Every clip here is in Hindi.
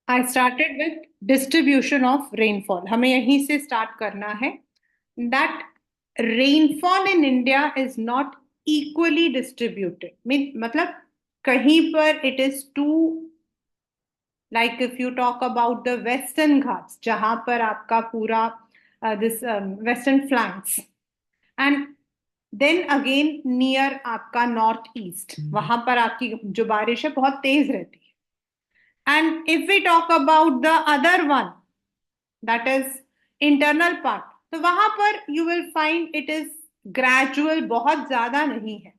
I started with distribution of rainfall. हमें यहीं से स्टार्ट करना है that rainfall in India is not equally distributed. Mean मतलब कहीं पर it is too, like if you talk about the Western Ghats जहां पर आपका पूरा this western flanks, and then again near आपका नॉर्थ ईस्ट, वहां पर आपकी जो बारिश है बहुत तेज रहती है। And if we talk about the other one, that is internal part, तो वहां पर you will find it is gradual, बहुत ज्यादा नहीं है।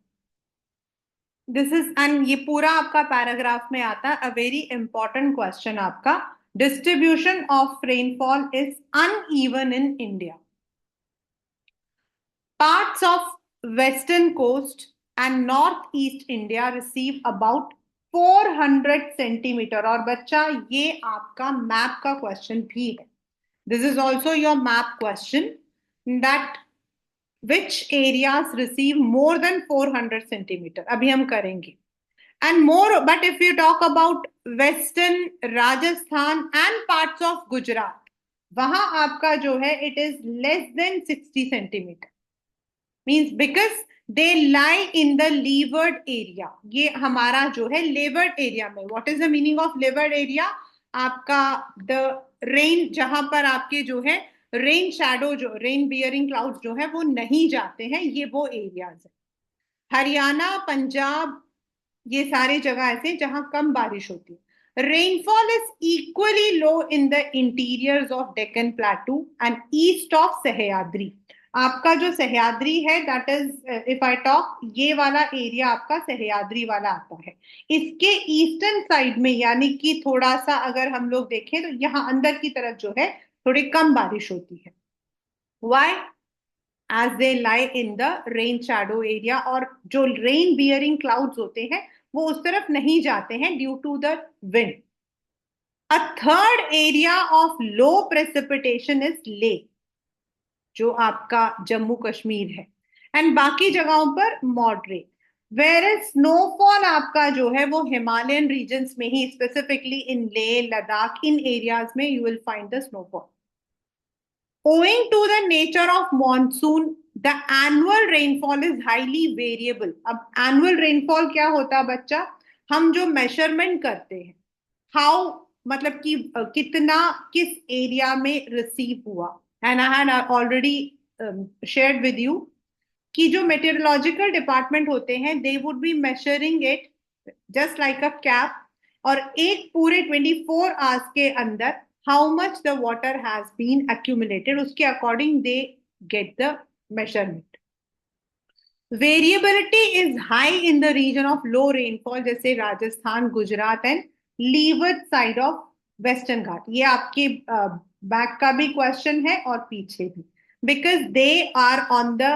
दिस इज, एंड ये पूरा आपका पैराग्राफ में आता है अ वेरी इंपॉर्टेंट क्वेश्चन आपका, distribution of rainfall is uneven in India. Parts of western coast and northeast India receive about 400 centimetre. और बच्चा ये आपका मैप का क्वेश्चन भी है। This is also your map question, that which areas receive more than 400 centimetre. अभी हम करेंगे। And more, but if you talk about western Rajasthan and parts of Gujarat, वहां आपका जो है it is less than 60 centimetre. Means because they lie in the leeward area. ये हमारा जो है लेवर्ड एरिया में। What is the meaning of levered area? आपका द रेन, जहां पर आपके जो है रेन शैडो, जो रेन बियरिंग क्लाउड्स जो है वो नहीं जाते हैं, ये वो एरियाज है। हरियाणा, पंजाब, ये सारे जगह ऐसे जहां कम बारिश होती है। Rainfall is equally low in the interiors of Deccan प्लेटू and east of Sahyadri. आपका जो सह्याद्री है, that is if I talk, ये वाला एरिया आपका सह्याद्री वाला आता है। इसके ईस्टर्न साइड में, यानी कि थोड़ा सा अगर हम लोग देखें तो यहाँ अंदर की तरफ जो है थोड़ी कम बारिश होती है। Why? As they lie in the rain shadow area, और जो रेन बियरिंग क्लाउड्स होते हैं वो उस तरफ नहीं जाते हैं due to the wind. A third area of low precipitation is Leh, जो आपका जम्मू कश्मीर है, एंड बाकी जगहों पर मॉडरेट। वेर इज स्नोफॉल आपका जो है वो हिमालयन रीजन्स में ही, स्पेसिफिकली इन ले लद्दाख, इन एरियाज में you will find the snowfall. Owing to the nature of monsoon, the annual rainfall is highly variable. अब annual rainfall क्या होता है बच्चा? हम जो measurement करते हैं, how, मतलब कि कितना किस एरिया में रिसीव हुआ। And I had already shared with you कि जो मेटेरोलॉजिकल डिपार्टमेंट होते हैं, they would be measuring it just like a cap, और एक पूरे 24 आवर्स के अंदर how much the water has been accumulated, उसके according they get the measurement. Variability is high in the region of low rainfall, जैसे Rajasthan, Gujarat and leeward side of western घाट। ये आपके बैक का भी क्वेश्चन है और पीछे भी, because they are on the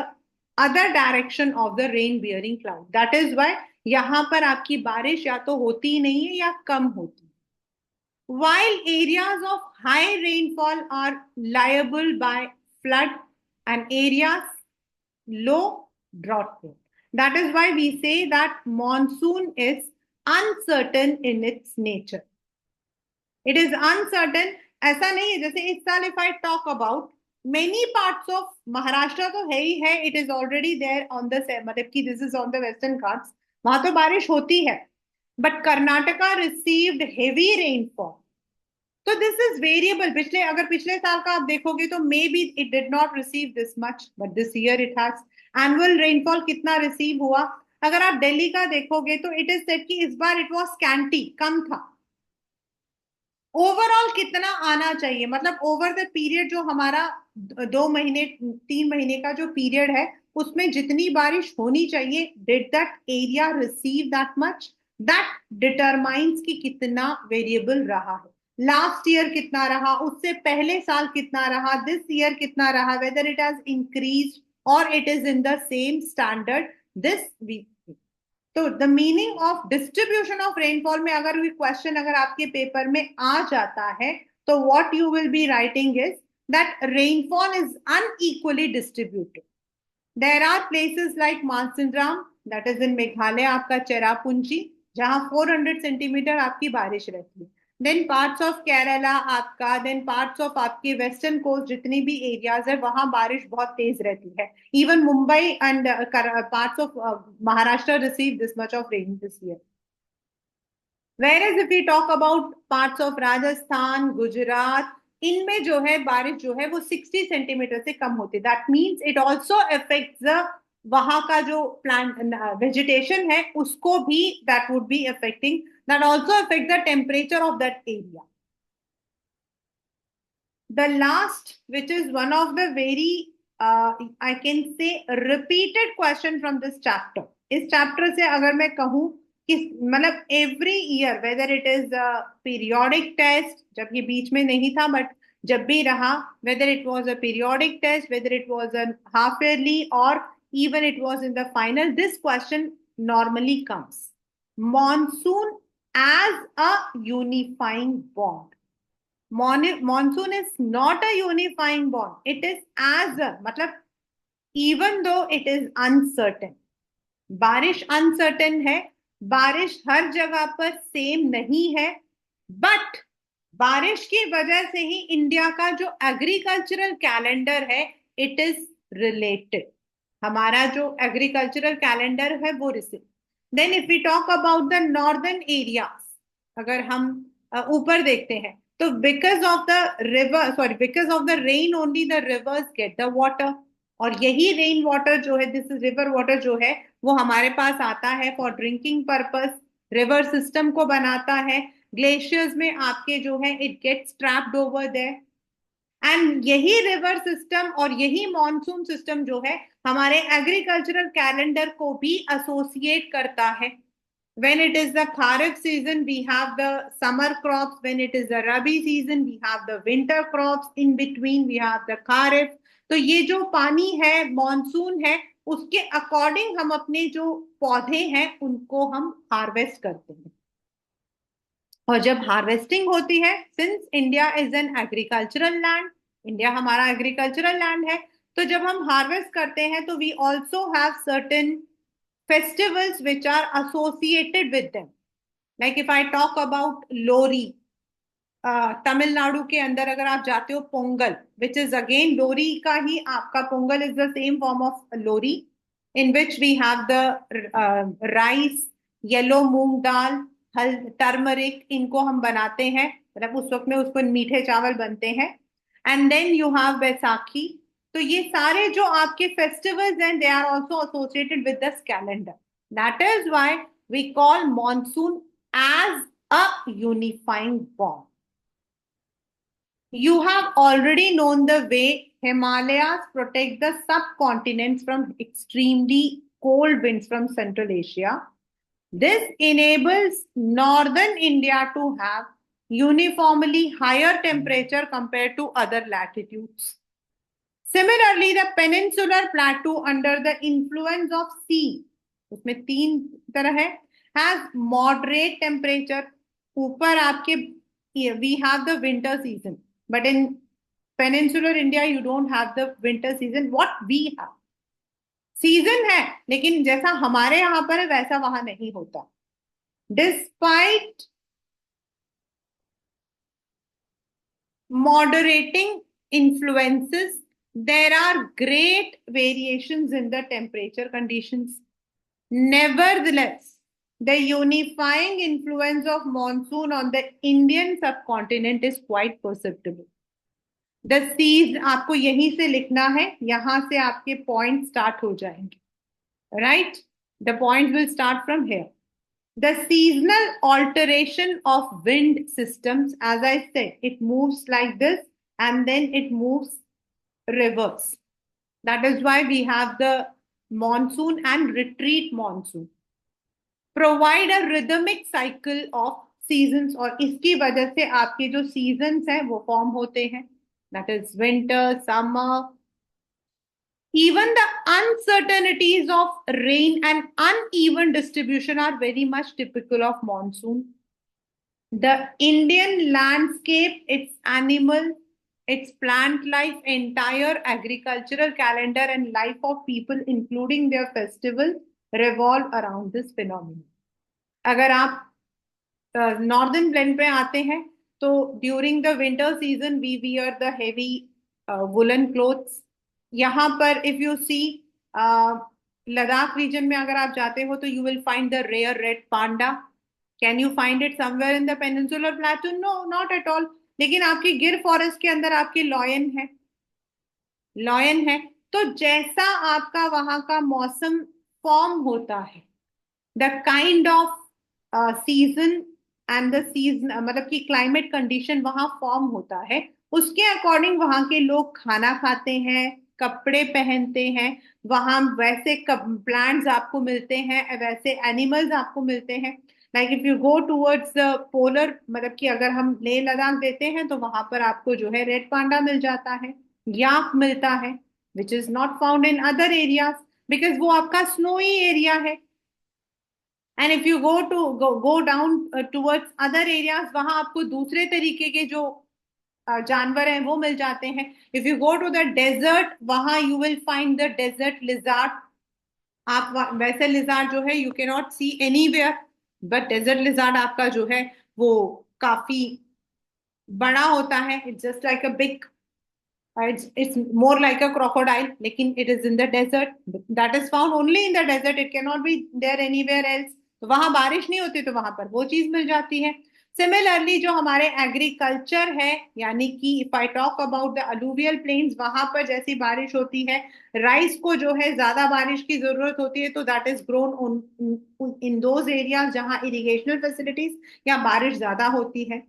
other direction of the rain bearing cloud. That is why यहां पर आपकी बारिश या तो होती ही नहीं है या कम होती है। While areas of high rainfall are liable by flood and areas low, drought prone. That is why we say that monsoon is uncertain in its nature. It is uncertain. ऐसा नहीं है जैसे इस साल, if I talk about many parts of Maharashtra तो है ही है, it is already there on the, मतलब कि this is on the western Ghats, वहां तो बारिश होती है, but Karnataka received heavy rainfall. तो दिस इज वेरिएबल। पिछले, अगर पिछले साल का आप देखोगे तो may be it did not receive this much, but this year it has. Annual rainfall कितना रिसीव हुआ? अगर आप दिल्ली का देखोगे तो इट इज सेड कि इस बार इट वाज स्कैंटी, कम था। ओवरऑल कितना आना चाहिए, मतलब ओवर द पीरियड जो हमारा 2 महीने 3 महीने का जो पीरियड है, उसमें जितनी बारिश होनी चाहिए, did that area receive that much? That determines कि कितना वेरिएबल रहा है। लास्ट ईयर कितना रहा, उससे पहले साल कितना रहा, दिस ईयर कितना रहा, वेदर इट हैज इंक्रीज और it is in the same standard, this we. तो the meaning of distribution of rainfall में अगर भी क्वेश्चन अगर आपके पेपर में आ जाता है, तो what you will be writing is that rainfall is unequally distributed. There are places like Mawsynram, that is in Meghalaya, आपका चेरापूंजी, जहां 400 सेंटीमीटर आपकी बारिश रहती है। देन पार्ट्स ऑफ केरला आपका, देन पार्ट्स ऑफ आपके वेस्टर्न कोस्ट जितनी भी एरियाज है वहां बारिश बहुत तेज रहती है. Even Mumbai and parts of Maharashtra receive this much of rain this year. Whereas if we talk about parts of Rajasthan, Gujarat, इनमें जो है बारिश जो है वो 60 सेंटीमीटर से कम होती है. That means it also affects the वहां का जो प्लांट वेजिटेशन है उसको भी that would be affecting. That also affect the temperature of that area. The last, which is one of the very, I can say, repeated question from this chapter. इस chapter से अगर मैं कहूँ कि मतलब every year, whether it is a periodic test, जब ये बीच में नहीं था, but जब भी रहा, whether it was a periodic test, whether it was a half yearly, or even it was in the final, this question normally comes. Monsoon as a unifying bond. Monsoon is not a unifying bond. It is as a, मतलब even though it is uncertain. बारिश अनसर्टेन है, बारिश हर जगह पर सेम नहीं है, बट बारिश की वजह से ही इंडिया का जो एग्रीकल्चरल कैलेंडर है इट इज रिलेटेड. हमारा जो एग्रीकल्चरल कैलेंडर है वो related. Then if we talk about the northern areas, अगर हम ऊपर देखते हैं तो because of the river, sorry, because of the rain only the rivers get the water. और यही रेन वाटर जो है, दिस इज रिवर वाटर जो है, वो हमारे पास आता है for drinking purpose, river system को बनाता है. ग्लेशियर्स में आपके जो है it gets trapped over there. And यही रिवर सिस्टम और यही मॉनसून सिस्टम जो है हमारे एग्रीकल्चरल कैलेंडर को भी एसोसिएट करता है. When it is the kharif season, we have the summer crops. When it is the rabi season, we have the winter crops. In between, we have the kharif. तो ये जो पानी है, मॉनसून है, उसके अकॉर्डिंग हम अपने जो पौधे हैं उनको हम हार्वेस्ट करते हैं. और जब हार्वेस्टिंग होती है, since India is an agricultural land, India हमारा एग्रीकल्चरल लैंड है, तो जब हम हार्वेस्ट करते हैं तो we also have certain festivals which are associated with them. Like if I talk about Lori, Tamil Nadu के अंदर अगर आप जाते हो, पोंगल, which is again लोरी का ही आपका, Pongal is the same form of lorry, in which we have the rice, yellow मूंग दाल, हल, टर्मरिक, इनको हम बनाते हैं, मतलब उस वक्त में उसको मीठे चावल बनते हैं. And then you have Baisakhi. तो ये सारे जो आपके फेस्टिवल्स हैं they are also associated with this calendar. That is why we call monsoon as a unifying bond. You have already known the way Himalayas protect the subcontinents from extremely cold winds from Central Asia. This enables northern India to have uniformly higher temperature compared to other latitudes. Similarly, the peninsular plateau under the influence of sea, उसमें तीन तरह है, has moderate temperature. ऊपर आपके we have the winter season, but in peninsular India you don't have the winter season. What we have, season है, लेकिन जैसा हमारे यहां पर है वैसा वहां नहीं होता. Despite moderating influences, there are great variations in the temperature conditions. Nevertheless, the unifying influence of monsoon on the Indian subcontinent is quite perceptible. The seas, आपको यहीं से लिखना है, यहां से आपके पॉइंट स्टार्ट हो जाएंगे. Right? The points will start from here. The seasonal alteration of wind systems, as I said, it moves like this and then it moves reverse. That is why we have the monsoon and retreat monsoon. Provide a rhythmic cycle of seasons, और इसकी वजह से आपके जो seasons हैं वो form होते हैं. That is winter, summer. Even the uncertainties of rain and uneven distribution are very much typical of monsoon. The Indian landscape, its animal, its plant life, entire agricultural calendar and life of people, including their festival, revolve around this phenomenon. अगर आप नॉर्दर्न ब्लेंड पे आते हैं तो during the winter season we wear the heavy woollen clothes. यहाँ पर if you see Ladakh region में अगर आप जाते हो तो you will find the rare red panda. Can you find it somewhere in the peninsular plateau? No, not at all. लेकिन आपके गिर फॉरेस्ट के अंदर आपके लॉयन है, लॉयन है। तो जैसा आपका वहां का मौसम फॉर्म होता है, the kind off season and the season, मतलब कि क्लाइमेट कंडीशन वहां फॉर्म होता है, उसके अकॉर्डिंग वहां के लोग खाना खाते हैं, कपड़े पहनते हैं। वहां वैसे प्लांट्स आपको मिलते हैं, वैसे एनिमल्स आपको मिलते हैं। Like if you go towards the polar, मतलब कि अगर हम लेह लद्दाख देते हैं तो वहां पर आपको जो है रेड पांडा मिल जाता है, याक मिलता है, which is not found in other areas, because वो आपका स्नोई एरिया है। And if you go down towards other areas, वहां आपको दूसरे तरीके के जो जानवर हैं वो मिल जाते हैं। If you go to the desert, वहां you will find the desert lizard. आप वैसे लिजार्ड जो है you can not see anywhere, but desert lizard आपका जो है वो काफी बड़ा होता है। It's just like a big, it's more like a crocodile, लेकिन it is in the desert, that is found only in the desert, it cannot be there anywhere else। तो वहां बारिश नहीं होती तो वहां पर वो चीज मिल जाती है। सिमिलरली जो हमारे एग्रीकल्चर है, यानी कि if I talk about the alluvial plains, वहां पर जैसी बारिश होती है, राइस को जो है ज्यादा बारिश की जरूरत होती है, तो that is grown in those areas जहां इरिगेशनल फैसिलिटीज या बारिश ज्यादा होती है।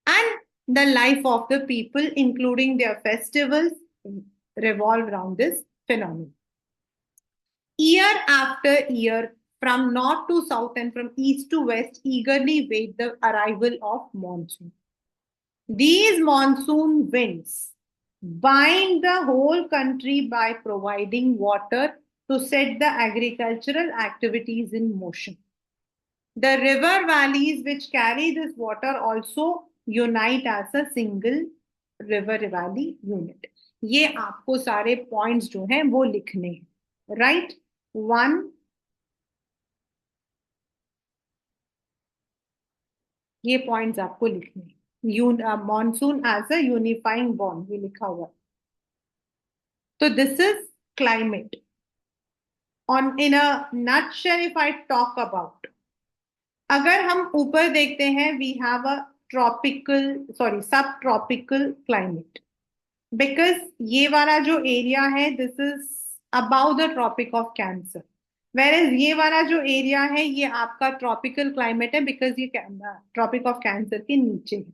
And the life of the people, including their festivals, revolve around this phenomenon. Year after year, from north to south and from east to west, eagerly wait the arrival of monsoon. These monsoon winds bind the whole country by providing water to set the agricultural activities in motion. The river valleys which carry this water also unite as a single river valley unit। ये आपको सारे पॉइंट्स जो हैं वो लिखने हैं, राइट? वन, ये पॉइंट्स आपको लिखने हैं। Monsoon as a unifying bond, ये लिखा हुआ है। तो this is climate on in a nutshell. If I talk about, अगर हम ऊपर देखते हैं, we have a tropical, sorry subtropical climate, because ये वाला जो एरिया है this is above the tropic of cancer, whereas ये वाला जो एरिया है ये आपका ट्रॉपिकल क्लाइमेट है, बिकॉज ये ट्रॉपिक ऑफ कैंसर के नीचे है।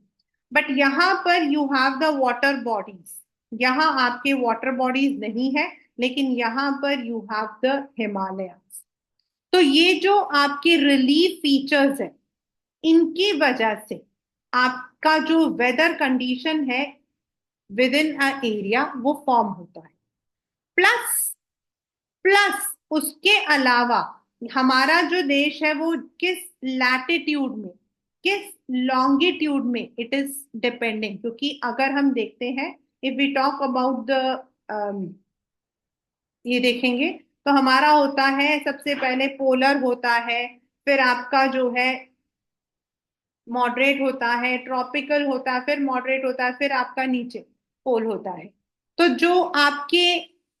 बट यहाँ पर you have the water bodies, यहाँ आपके वाटर बॉडीज नहीं है, लेकिन यहाँ पर यू हैव द हिमालय। तो ये जो आपके रिलीफ फीचर्स है, इनकी वजह से आपका जो वेदर कंडीशन है विद इन अ एरिया वो फॉर्म होता है। प्लस प्लस उसके अलावा हमारा जो देश है वो किस लैटिट्यूड में, किस लॉन्गिट्यूड में इट इज डिपेंडिंग, क्योंकि अगर हम देखते हैं, if we talk about the, ये देखेंगे तो हमारा होता है सबसे पहले पोलर होता है, फिर आपका जो है मॉडरेट होता है, ट्रॉपिकल होता है, फिर मॉडरेट होता है, फिर आपका नीचे पोल होता है। तो जो आपके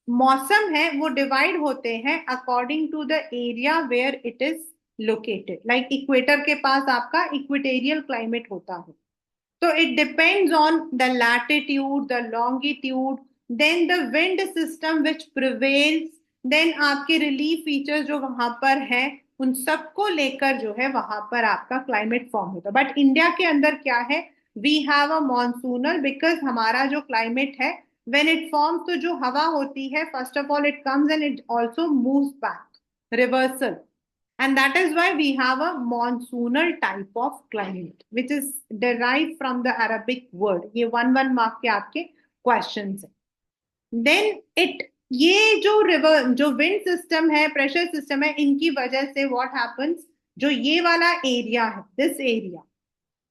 मौसम है वो डिवाइड होते हैं according to the area where it is located. Like equator के पास आपका इक्वेटेरियल क्लाइमेट होता है, तो it depends on the latitude, the longitude, then the wind system which prevails, then आपके रिलीफ फीचर्स जो वहां पर है, उन सबको लेकर जो है वहां पर आपका क्लाइमेट फॉर्म होता है। बट इंडिया के अंदर क्या है, we have a monsoonal, because हमारा जो क्लाइमेट है व्हेन इट फॉर्म्स, तो जो हवा होती है first of all it comes and it also moves back, reversal, and that is why we have a monsoonal type of climate which is derived from the Arabic word। ये 1 1 मार्क के आपके क्वेश्चंस हैं। देन इट, ये जो रिवर, जो विंड सिस्टम है, प्रेशर सिस्टम है, इनकी वजह से व्हाट हैपेंस, जो ये वाला एरिया है, दिस एरिया,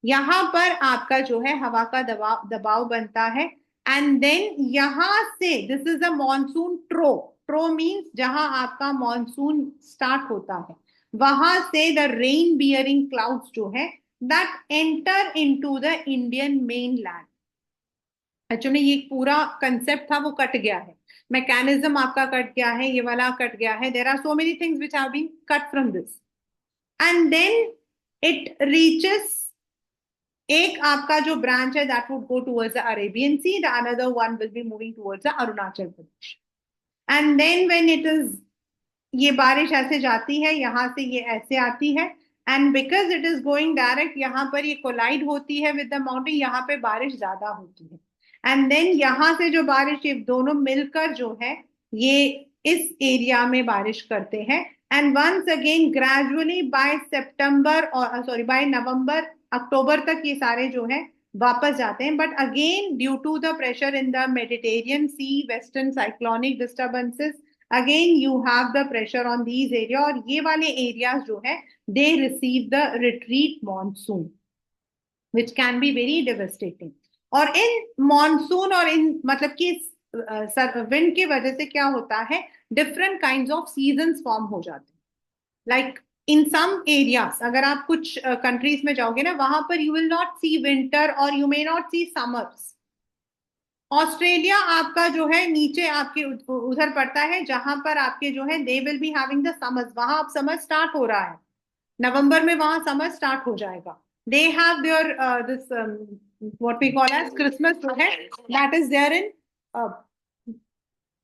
यहाँ पर आपका जो है हवा का दबाव दबाव बनता है। एंड देन यहां से this is a monsoon trough, trough means जहां आपका मॉनसून स्टार्ट होता है, वहां से द रेन बियरिंग क्लाउड्स जो है that enter into the Indian mainland. Actually ये पूरा कंसेप्ट था वो कट गया है, मैकेनिज्म आपका कट गया है, ये वाला कट गया है. There are so many things which have been cut from this. And then it reaches, एक आपका जो ब्रांच है that would go towards the Arabian sea, the another one will be moving towards the Arunachal Pradesh. And then when it is, ये बारिश ऐसे जाती है, यहां से ये ऐसे आती है, and because it is going direct, यहाँ पर ये कोलाइड होती है विद द माउंटेन, यहाँ पे बारिश ज्यादा होती है. एंड देन यहाँ से जो बारिश, ये दोनों मिलकर जो है ये इस एरिया में बारिश करते हैं. And once again gradually by September और सॉरी बाय नवंबर अक्टूबर तक ये सारे जो है वापस जाते हैं. But again due to the pressure in the Mediterranean sea, western cyclonic disturbances, again you have the pressure on these area, और ये वाले एरियाज जो है they receive the retreat monsoon which can be very devastating. और इन मॉनसून और इन मतलब कि विंड की वजह से क्या होता है, different kinds of seasons form हो जाते हैं. लाइक इन सम एरियाज, अगर आप कुछ कंट्रीज में जाओगे ना, वहां पर you will not see winter और you may not see summers. Australia आपका जो है नीचे आपके उधर पड़ता है, जहां पर आपके जो है they will be having the summers, वहां अब समर स्टार्ट हो रहा है, नवंबर में वहां समर स्टार्ट हो जाएगा. They have there this what we call as Christmas जो है दैट इज देयर इन,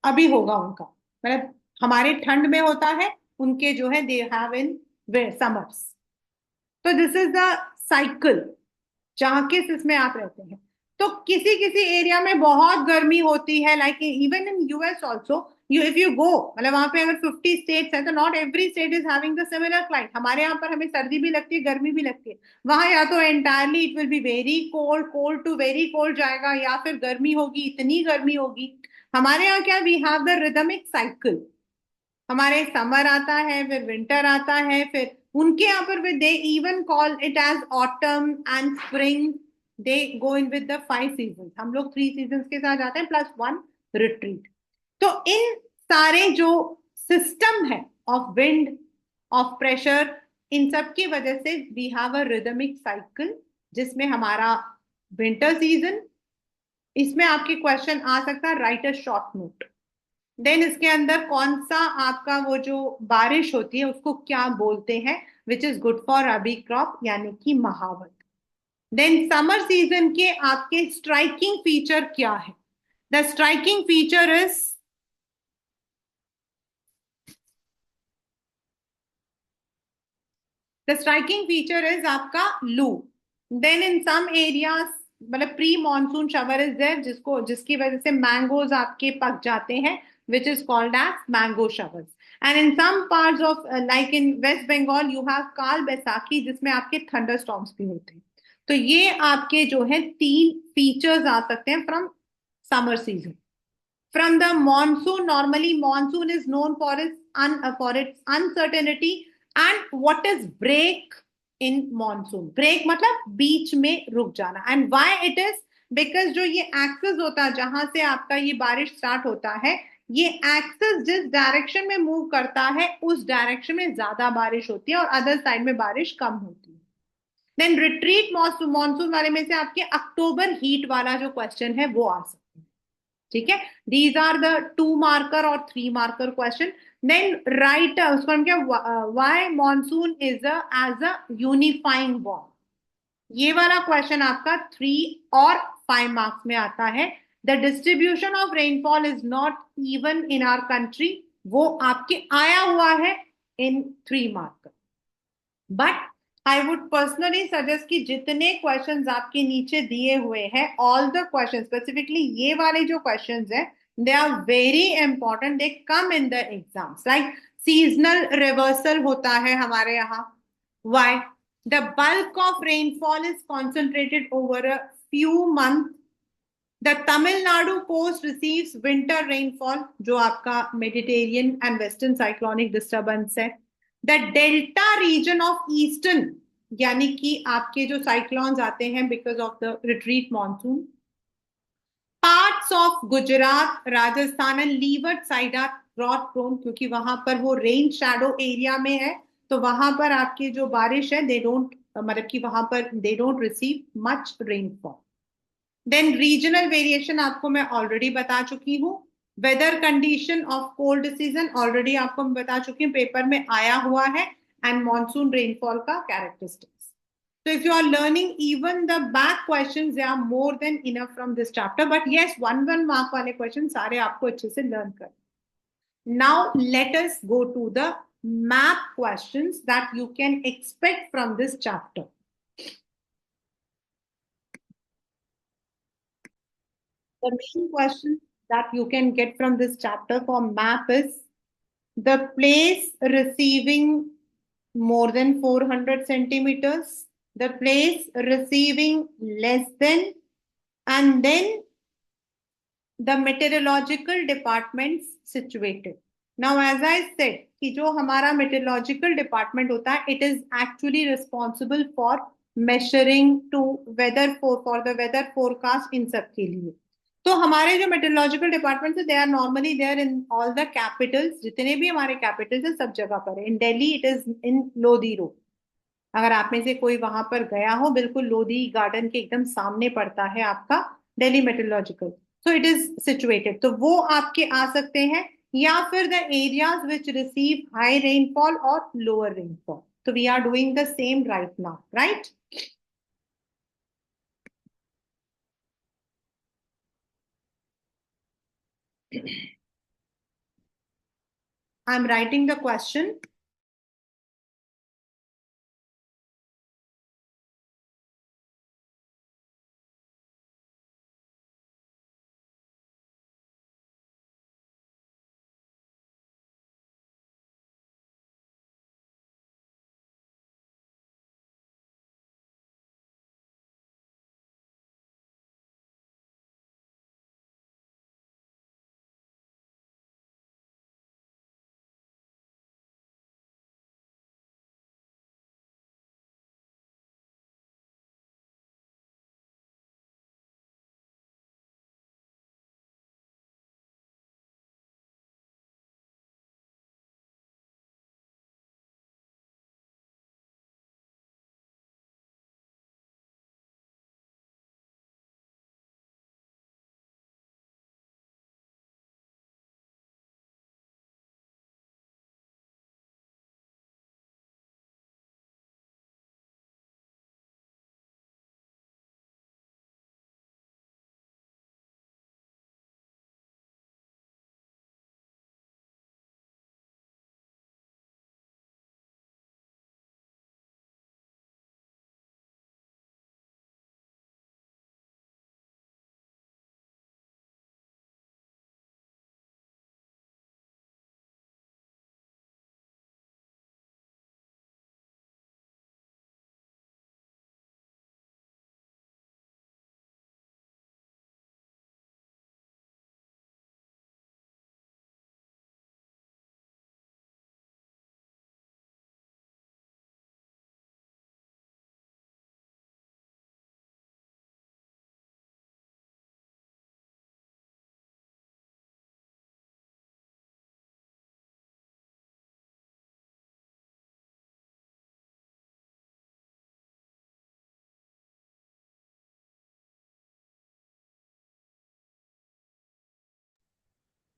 अभी होगा उनका, मतलब हमारे ठंड में होता है, उनके जो है दे हैव इन समर्स. तो दिस इज द साइकिल जहाँ किस इसमें आप रहते हैं. तो किसी किसी एरिया में बहुत गर्मी होती है, like even in US also, you if you गो, मतलब वहां पे अगर 50 स्टेट्स है तो not every state is having the similar climate. हमारे यहाँ पर हमें सर्दी भी लगती है, गर्मी भी लगती है, वहां या तो entirely it will be very cold, cold to very cold जाएगा, या फिर गर्मी होगी, इतनी गर्मी होगी. हमारे यहाँ क्या, we have the rhythmic cycle. हमारे समर आता है, फिर विंटर आता है, फिर उनके यहाँ पर they even call it as autumn and spring. They go in with the 5 season, हम लोग 3 सीजन के साथ जाते हैं प्लस 1 रिट्रीट. तो इन सारे जो सिस्टम है ऑफ विंड, ऑफ प्रेशर, इन सब की वजह से we have a rhythmic cycle, जिसमें हमारा विंटर सीजन, इसमें आपके क्वेश्चन आ सकता है write a short note. Then इसके अंदर कौन सा आपका वो जो बारिश होती है उसको क्या बोलते हैं, which is good for rabi crop, यानी कि महावत. देन समर सीजन के आपके स्ट्राइकिंग फीचर क्या है, the striking feature is, the striking feature is आपका loo. Then in some areas, मतलब pre monsoon shower is there, जिसको जिसकी वजह से मैंगोज आपके पक जाते हैं, which is called as mango showers. And in some parts of like in West Bengal you have काल बैसाखी, जिसमें आपके thunderstorms भी होते हैं. तो ये आपके जो है 3 फीचर्स आ सकते हैं from summer season. From the monsoon, normally monsoon is known for its uncertainty. And what is break in monsoon, break मतलब बीच में रुक जाना. And why it is, because जो ये एक्सिस होता है जहां से आपका ये बारिश स्टार्ट होता है, ये एक्सिस जिस डायरेक्शन में मूव करता है उस डायरेक्शन में ज्यादा बारिश होती है और अदर साइड में बारिश कम होती है. देन रिट्रीट मॉनसून वाले में से आपके अक्टूबर हीट वाला जो क्वेश्चन है वो आ सकता है. ठीक है, दीज आर द 2 मार्कर और 3 मार्कर क्वेश्चन. देन राइट उसको हम क्या, why monsoon is as a unifying bond, ये वाला क्वेश्चन आपका 3 और 5 मार्क्स में आता है. The distribution of rainfall is not even in our country, वो आपके आया हुआ है in 3 marker. But I would personally suggest कि जितने क्वेश्चंस आपके नीचे दिए हुए हैं, ऑल द क्वेश्चन, स्पेसिफिकली ये वाले जो क्वेश्चंस हैं, they are very important, they come in the exams. Like seasonal reversal होता है हमारे यहाँ. Why, the bulk of rainfall is concentrated over a few months. The Tamil Nadu coast receives winter rainfall, जो आपका Mediterranean and Western cyclonic disturbance है. The delta region of eastern, यानी कि आपके जो cyclones आते हैं because of the retreat monsoon. Parts of Gujarat, Rajasthan and leeward side are drought prone, क्योंकि वहां पर वो रेन शैडो एरिया में है, तो वहां पर आपकी जो बारिश है दे डोंट मतलब कि वहां पर they don't receive much rainfall. Then regional variation आपको मैं ऑलरेडी बता चुकी हूँ। Weather condition of cold season already आपको मैं बता चुकी हूँ, पेपर में आया हुआ है। एंड मॉनसून रेनफॉल का characteristics. So if you are learning even the back questions, they are more than enough from this chapter. But yes, one mark वाले questions सारे आपको अच्छे से learn कर। Now let us go to the map questions that you can expect from this chapter. The main question that you can get from this chapter for map is the place receiving more than 400 centimeters, the place receiving less than, and then the meteorological departments situated. Now, as I said, कि जो हमारा meteorological department होता है, it is actually responsible for measuring to for the weather forecast इन सब के लिए। तो हमारे जो मेट्रोलॉजिकल डिपार्टमेंट है, they are normally there in all the capitals, जितने भी हमारे कैपिटल्स है सब जगह पर है। In Delhi it is in Lodhi road. अगर आप में से कोई वहां पर गया हो, बिल्कुल लोधी गार्डन के एकदम सामने पड़ता है आपका Delhi meteorological. So it is situated, तो वो आपके आ सकते हैं। या फिर the areas which receive high rainfall और लोअर रेनफॉल। तो we are doing the same right now, right? I am writing the question.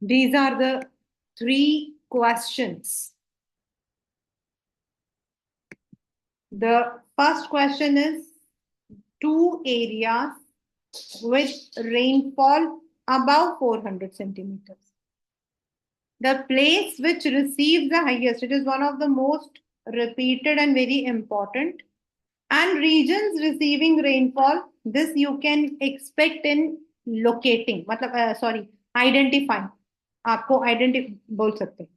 These are the three questions. The first question is two areas with rainfall above 400 centimeters. The place which receives the highest, it is one of the most repeated and very important. And regions receiving rainfall, this you can expect in locating, मतलब sorry, identifying. आपको आइडेंटिफाई बोल सकते हैं।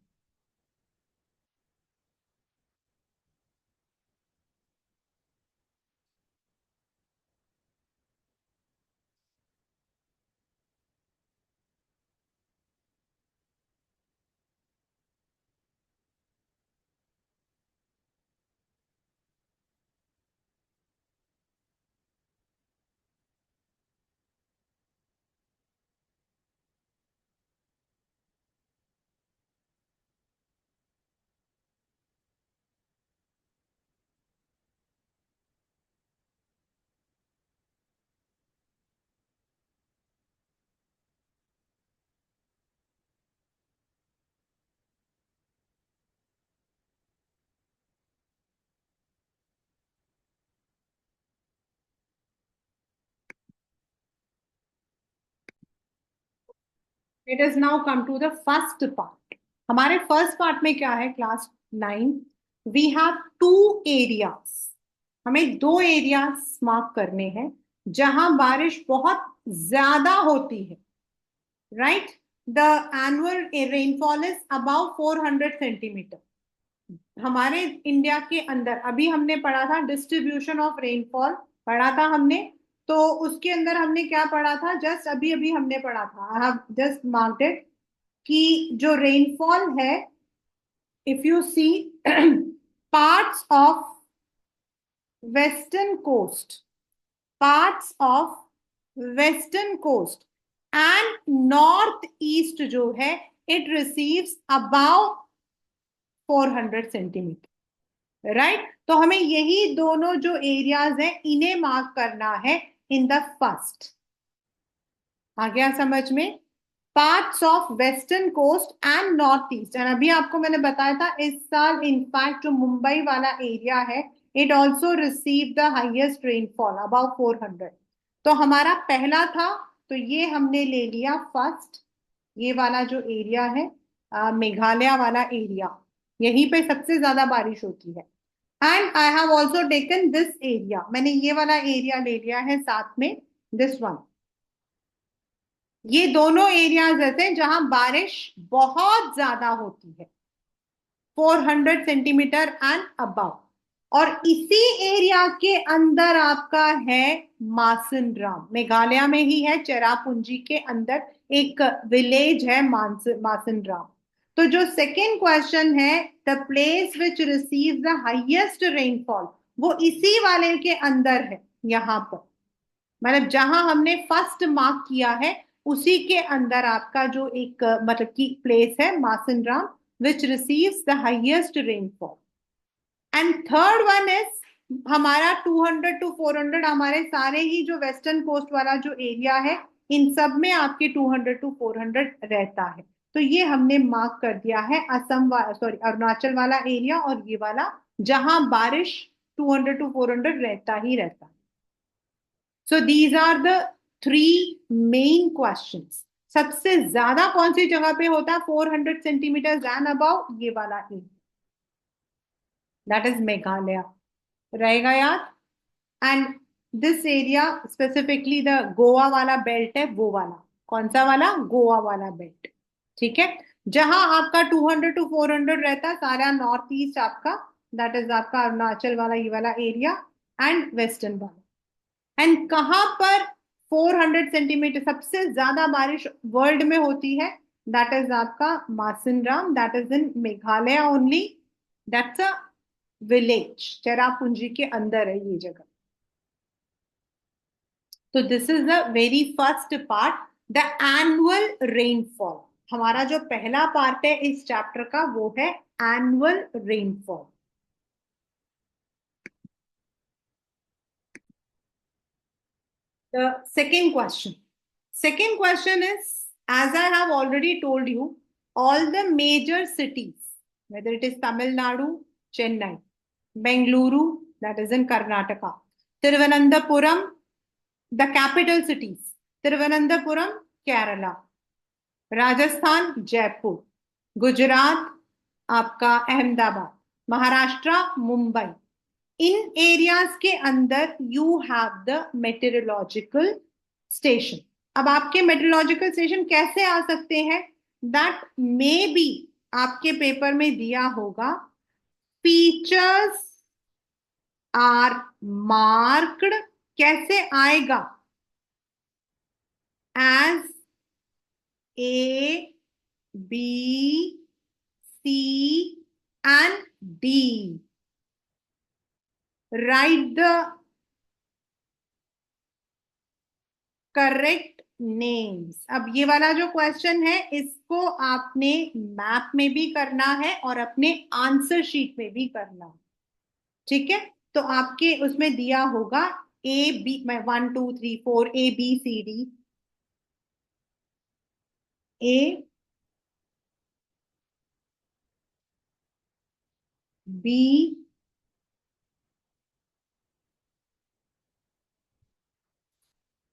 It is now come to the first part. हमारे फर्स्ट पार्ट में क्या है, class 9, we have two areas. हमें दो एरियाज मार्क करने हैं जहां बारिश बहुत ज्यादा होती है, right. The annual rainfall is about 400 centimetre. हमारे इंडिया के अंदर अभी हमने पढ़ा था डिस्ट्रीब्यूशन ऑफ रेनफॉल, पढ़ा था हमने। तो उसके अंदर हमने क्या पढ़ा था, जस्ट अभी अभी हमने पढ़ा था, I have just marked it, कि जो रेनफॉल है, if you see parts of western coast, parts of western coast and north east जो है, it receives about 400 centimetre, right. तो हमें यही दोनों जो एरियाज हैं इन्हें मार्क करना है इन द फर्स्ट। आ गया समझ में? Parts of western coast and north east. And अभी आपको मैंने बताया था इस साल इनफैक्ट जो मुंबई वाला एरिया है, it also receive the highest rainfall about 400। तो हमारा पहला था, तो ये हमने ले लिया फर्स्ट, ये वाला जो एरिया है, मेघालय वाला एरिया, यहीं पे सबसे ज्यादा बारिश होती है। And I have also taken this area, मैंने ये वाला एरिया ले लिया है साथ में, दिस वन। ये दोनों एरियाज ऐसे हैं जहां बारिश बहुत ज्यादा होती है, 400 सेंटीमीटर एंड अबव। और इसी एरिया के अंदर आपका है मासिनराम, मेघालय में ही है, चेरापूंजी के अंदर एक विलेज है मासिनराम। तो जो सेकेंड क्वेश्चन है, the place which receive the highest rainfall, वो इसी वाले के अंदर है, यहां पर, मतलब जहां हमने फर्स्ट मार्क किया है उसी के अंदर आपका जो एक मतलब की प्लेस है मासिनराम, विच receives the highest rainfall. And third one is हमारा 200 टू 400, हमारे सारे ही जो वेस्टर्न कोस्ट वाला जो एरिया है, इन सब में आपके 200 टू 400 रहता है। तो ये हमने मार्क कर दिया है असम, सॉरी अरुणाचल वाला एरिया, और ये वाला जहां बारिश 200 टू 400 रहता ही रहता है। So these are the three main questions. सबसे ज्यादा कौन सी जगह पे होता है 400 सेंटीमीटर एंड अबाउ, ये वाला ही, दैट इज मेघालय, रहेगा याद। And this area specifically the Goa वाला बेल्ट है, वो वाला, कौन सा वाला, गोवा वाला बेल्ट, ठीक है। जहां आपका 200 टू 400 रहता, सारा नॉर्थ ईस्ट आपका, दैट इज आपका अरुणाचल वाला ये वाला एरिया, एंड वेस्टर्न वाला। एंड कहां पर 400 सेंटीमीटर सबसे ज्यादा बारिश वर्ल्ड में होती है, दैट इज आपका Mawsynram, that is in Meghalaya only, that's a village, Cherrapunji के अंदर है ये जगह। तो this is the very first part, the annual rainfall. हमारा जो पहला पार्ट है इस चैप्टर का वो है annual rainfall. The second question. Second question is, as I have already told you, all the major cities, whether it is Tamil Nadu, Chennai, Bengaluru, that is in Karnataka, Thiruvananthapuram, the capital cities, Thiruvananthapuram, Kerala, Rajasthan, Jaipur, Gujarat आपका अहमदाबाद, महाराष्ट्र मुंबई, इन एरियाज के अंदर you have the meteorological station. अब आपके मेट्रोलॉजिकल स्टेशन कैसे आ सकते हैं, दैट मे बी आपके पेपर में दिया होगा, फीचर्स आर मार्क्ड, कैसे आएगा, as A B C and D, right the correct names. अब ये वाला जो क्वेश्चन है इसको आपने मैप में भी करना है और अपने आंसर शीट में भी करना है, ठीक है। तो आपके उसमें दिया होगा ए बी, मैं 1 2 3 4 ABCD, A B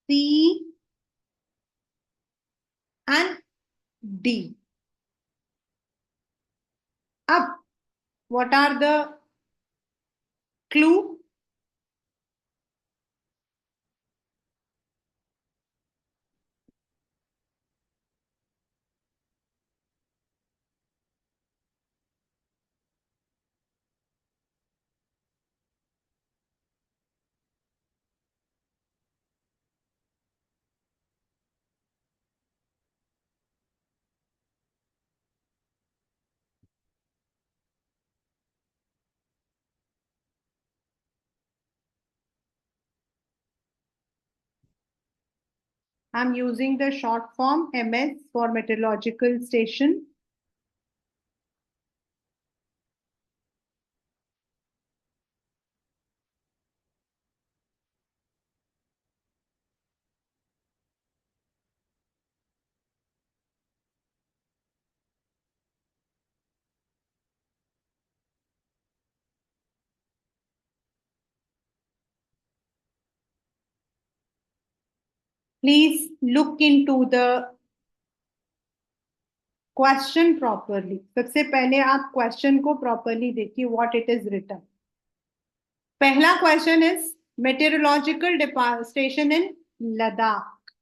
C and D. अब what are the clue? I'm using the short form MS for meteorological station. Please look into the question properly. सबसे पहले आप क्वेश्चन को प्रॉपरली देखिए व्हाट इट इज रिटन. पहला question is meteorological station in Ladakh,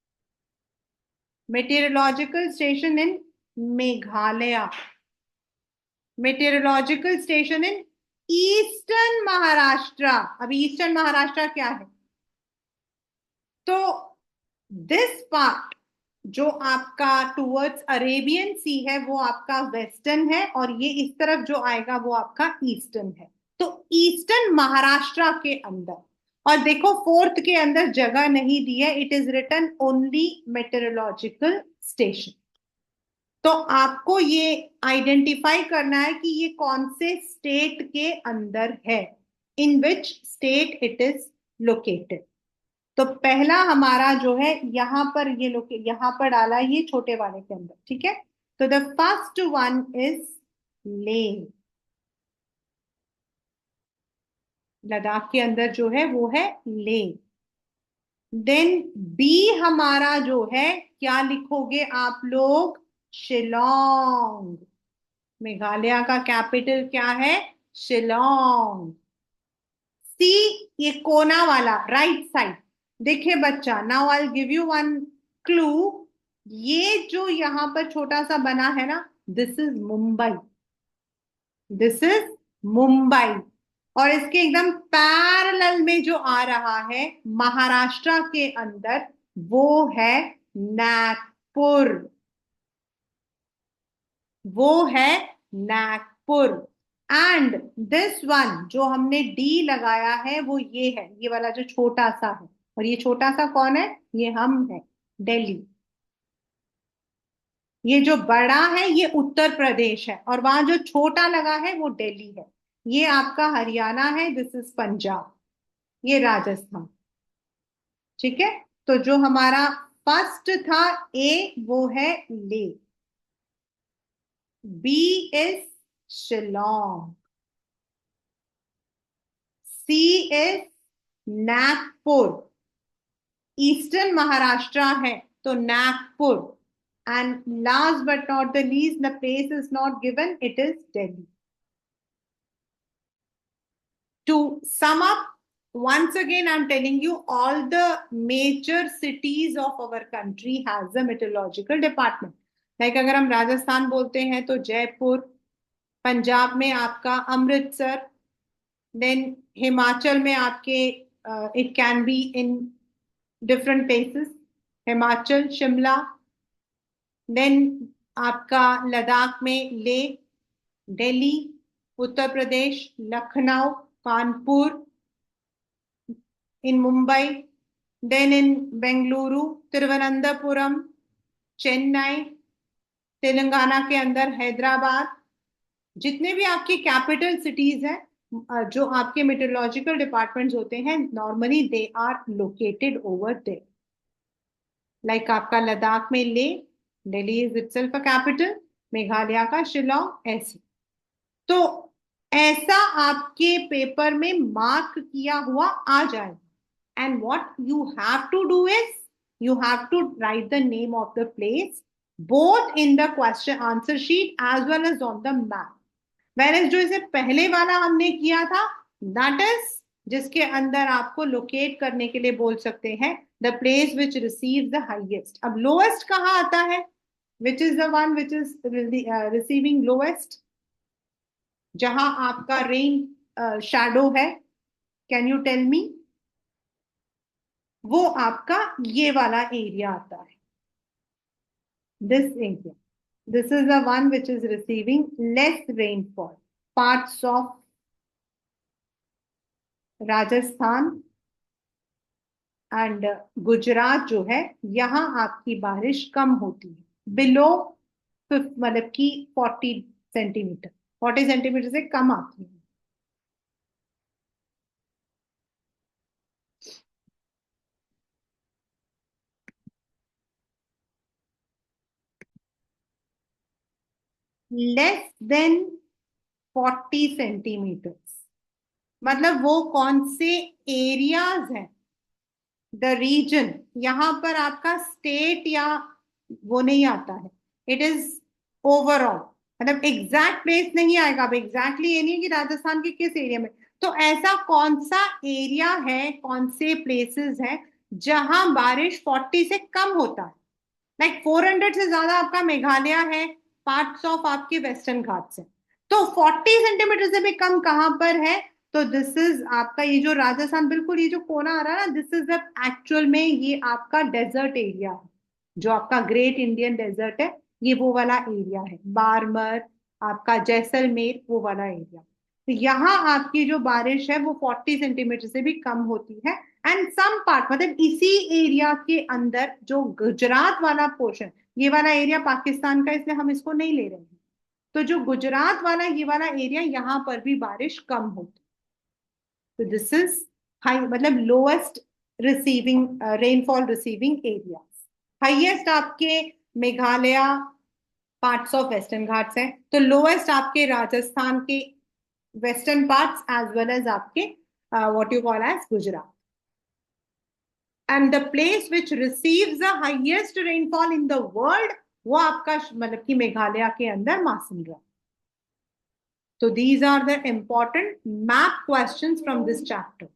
meteorological station in Meghalaya, meteorological station in eastern Maharashtra. अभी ईस्टर्न महाराष्ट्र क्या है? तो दिस पार्ट जो आपका टुवर्ड्स अरेबियन सी है वो आपका वेस्टर्न है, और ये इस तरफ जो आएगा वो आपका ईस्टर्न है. तो ईस्टर्न महाराष्ट्र के अंदर, और देखो फोर्थ के अंदर जगह नहीं दी है, it is written only meteorological station. तो आपको ये आइडेंटिफाई करना है कि ये कौन से स्टेट के अंदर है, in which state it is located. तो पहला हमारा जो है यहां पर ये लोग यहां पर डाला है, ये छोटे वाले के अंदर. ठीक है, तो द फर्स्ट वन इज ले. लद्दाख के अंदर जो है वो है ले. देन बी हमारा जो है, क्या लिखोगे आप लोग? शिलोंग. मेघालय का कैपिटल क्या है? शिलोंग. सी, ये कोना वाला राइट साइड. देखिए बच्चा, now I give you one clue. ये जो यहां पर छोटा सा बना है ना, this is Mumbai. This is Mumbai. और इसके एकदम पैरेलल में जो आ रहा है महाराष्ट्र के अंदर, वो है नागपुर. वो है नागपुर. एंड दिस वन जो हमने डी लगाया है वो ये है, ये वाला जो छोटा सा है. और ये छोटा सा कौन है? ये हम है, दिल्ली. ये जो बड़ा है ये उत्तर प्रदेश है, और वहां जो छोटा लगा है वो दिल्ली है. ये आपका हरियाणा है, दिस इज पंजाब. ये राजस्थान. ठीक है, तो जो हमारा फर्स्ट था ए, वो है Leh. B is Shillong. C is Nagpur. Eastern Maharashtra है तो Nagpur. And last but not the least, the place is not given, it is Delhi. To sum up, once again I'm telling you, all the major cities of our country has a meteorological department. Like अगर हम राजस्थान बोलते हैं तो जयपुर, पंजाब में आपका अमृतसर, देन हिमाचल में आपके it can be in different places, Himachal Shimla. Then आपका लद्दाख में Leh, Delhi, Uttar Pradesh Lucknow, Kanpur, in Mumbai, then in Bengaluru, Thiruvananthapuram, Chennai, Telangana के अंदर हैदराबाद. जितने भी आपकी कैपिटल सिटीज हैं, जो आपके मेट्रोलॉजिकल डिपार्टमेंट्स होते हैं, normally they are located over there. Like आपका लद्दाख में Leh, Delhi is itself a capital, Meghalaya का शिलोंग, ऐसे. तो ऐसा आपके पेपर में मार्क किया हुआ आ जाएगा. And what you have to do is, you have to write the name of the place both in the question answer sheet as well as on the map. whereas जो इसे पहले वाला हमने किया था, that is जिसके अंदर आपको लोकेट करने के लिए बोल सकते हैं the place which receive the highest. अब लोएस्ट कहाँ आता है? Which is the one which is receiving lowest, जहां आपका रेन शैडो है? Can you tell me? वो आपका ये वाला एरिया आता है, this area. This is the one which is receiving less rainfall. Parts of Rajasthan and Gujarat जो है, यहां आपकी बारिश कम होती है, बिलो मतलब कि 40 सेंटीमीटर, 40 सेंटीमीटर से कम आती है. लेस देन 40 सेंटीमीटर मतलब वो कौन से एरियाज हैं? The region. यहां पर आपका स्टेट या वो नहीं आता है, इट इज ओवरऑल. मतलब एग्जैक्ट प्लेस नहीं आएगा. अब एग्जैक्टली ये नहीं है कि राजस्थान के किस एरिया में. तो ऐसा कौन सा एरिया है, कौन से प्लेसेस हैं जहां बारिश 40 से कम होता है? लाइक 400 से ज्यादा आपका मेघालय है, पार्ट्स ऑफ आपके वेस्टर्न घाट्स है. तो 40 सेंटीमीटर से भी कम कहां पर है? तो दिस इज आपका ये जो राजस्थान, बिल्कुल ये जो कोना आ रहा है ना, दिस इज द एक्चुअल में ये आपका डेजर्ट एरिया है. जो आपका ग्रेट इंडियन डेजर्ट है, ये वो वाला एरिया है. बारमर, आपका जैसलमेर, वो वाला एरिया. तो यहाँ आपकी जो बारिश है वो 40 सेंटीमीटर से भी कम होती है. एंड सम पार्ट मतलब इसी एरिया के अंदर जो गुजरात वाला पोर्शन, ये वाला एरिया पाकिस्तान का, इसलिए हम इसको नहीं ले रहे हैं. तो जो गुजरात वाला ये वाला एरिया, यहाँ पर भी बारिश कम होती. तो दिस इज हाई मतलब lowest receiving rainfall receiving area. Highest आपके Meghalaya, parts of Western Ghats हैं. तो लोएस्ट आपके राजस्थान के western parts as well as आपके what you call as Gujarat. And the place which receives the highest rainfall in the world, वो आपका मतलब कि मेघालय के अंदर मासिंड्रा. So these are the important map questions from this chapter.